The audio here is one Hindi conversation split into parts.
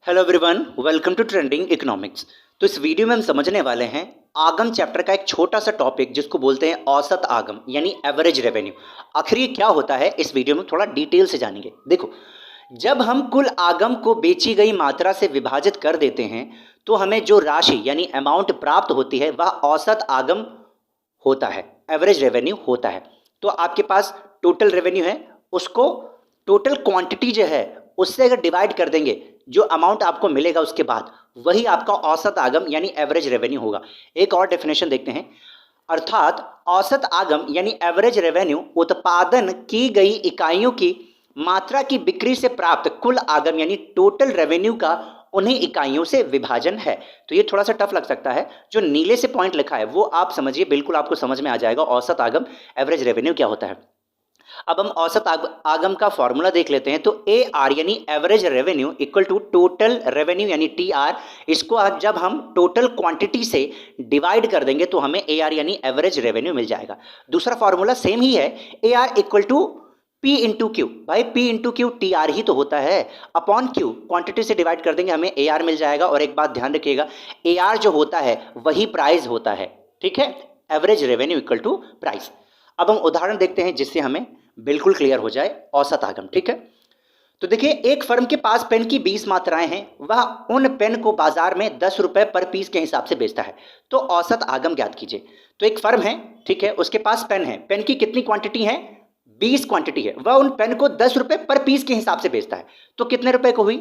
Hello everyone, welcome to trending economics. तो इस वीडियो में हम समझने वाले हैं आगम चैप्टर का एक छोटा सा टॉपिक जिसको बोलते हैं औसत आगम यानी एवरेज रेवेन्यू। आखिर ये क्या होता है इस वीडियो में थोड़ा डिटेल से जानेंगे। देखो, जब हम कुल आगम को बेची गई मात्रा से विभाजित कर देते हैं तो हमें जो राशि यानी अमाउंट प्राप्त होती है वह औसत आगम होता है, एवरेज रेवेन्यू होता है। तो आपके पास टोटल रेवेन्यू है, उसको टोटल क्वांटिटी जो है उससे अगर डिवाइड कर देंगे, जो अमाउंट आपको मिलेगा उसके बाद वही आपका औसत आगम यानी एवरेज रेवेन्यू होगा। एक और डेफिनेशन देखते हैं, अर्थात औसत आगम यानी एवरेज रेवेन्यू उत्पादन की गई इकाइयों की मात्रा की बिक्री से प्राप्त कुल आगम यानी टोटल रेवेन्यू का उन्हीं इकाइयों से विभाजन है। तो ये थोड़ा सा टफ लग सकता है, जो नीले से पॉइंट लिखा है वो आप समझिए, बिल्कुल आपको समझ में आ जाएगा औसत आगम एवरेज रेवेन्यू क्या होता है। अब हम औसत आगम का फॉर्मूला देख लेते हैं। तो ए आर यानी average revenue equal to total revenue यानी टी आर। इसको आज जब हम टोटल क्वांटिटी से डिवाइड कर देंगे तो हमें ए आर यानी एवरेज रेवेन्यू मिल जाएगा। दूसरा फॉर्मूला सेम ही है, A R equal to P into Q. भाई P into Q T R ही तो होता है, अपॉन क्यू क्वांटिटी से डिवाइड कर देंगे हमें ए आर मिल जाएगा। और एक बात ध्यान रखिएगा, ए आर जो होता है वही प्राइस होता है, ठीक है। Average revenue equal to price. अब हम उदाहरण देखते हैं जिससे हमें बिल्कुल क्लियर हो जाए औसत आगम, ठीक है। तो देखिए, एक फर्म के पास पेन की 20 मात्राएं हैं, वह उन पेन को बाजार में 10 रुपए पर पीस के हिसाब से बेचता है। तो औसत आगम ज्ञात कीजिए। तो एक फर्म है, ठीक है, उसके पास पेन है, पेन की कितनी क्वांटिटी है? 20 क्वांटिटी है, वह उन पेन को 10 रुपए पर पीस के हिसाब से बेचता है। तो कितने रुपए को हुई?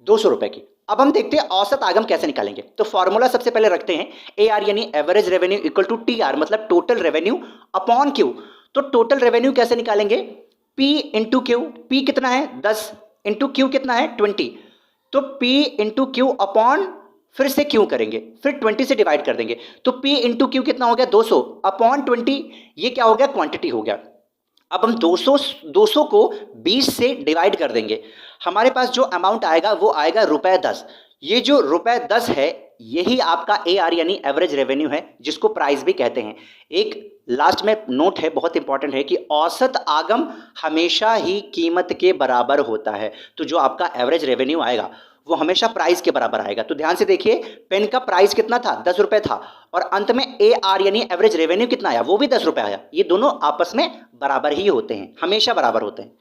200 रुपए की। अब हम देखते हैं औसत आगम कैसे निकालेंगे। तो फॉर्मूला सबसे पहले रखते हैं, ए आर यानी average revenue equal to T R, मतलब टोटल रेवेन्यू अपॉन क्यू। तो टोटल रेवेन्यू कैसे निकालेंगे? P into Q. पी कितना है? 10 इंटू क्यू कितना है? 20। तो P इंटू क्यू अपॉन फिर से क्यू करेंगे, फिर 20 से डिवाइड कर देंगे। तो P इंटू क्यू कितना हो गया? 200 अपॉन 20। ये क्या हो गया? क्वांटिटी हो गया। अब हम 200 को 20 से डिवाइड कर देंगे, हमारे पास जो अमाउंट आएगा वो आएगा रुपए 10। ये जो रुपए 10 है यही आपका ए आर यानी एवरेज रेवेन्यू है, जिसको प्राइस भी कहते हैं। एक लास्ट में नोट है, बहुत इंपॉर्टेंट है, कि औसत आगम हमेशा ही कीमत के बराबर होता है। तो जो आपका एवरेज रेवेन्यू आएगा वो हमेशा प्राइस के बराबर आएगा। तो ध्यान से देखिए, पेन का प्राइस कितना था? 10 रुपए था, और अंत में ए आर यानी एवरेज रेवेन्यू कितना आया? वो भी 10 रुपए आया। ये दोनों आपस में बराबर ही होते हैं, हमेशा बराबर होते हैं।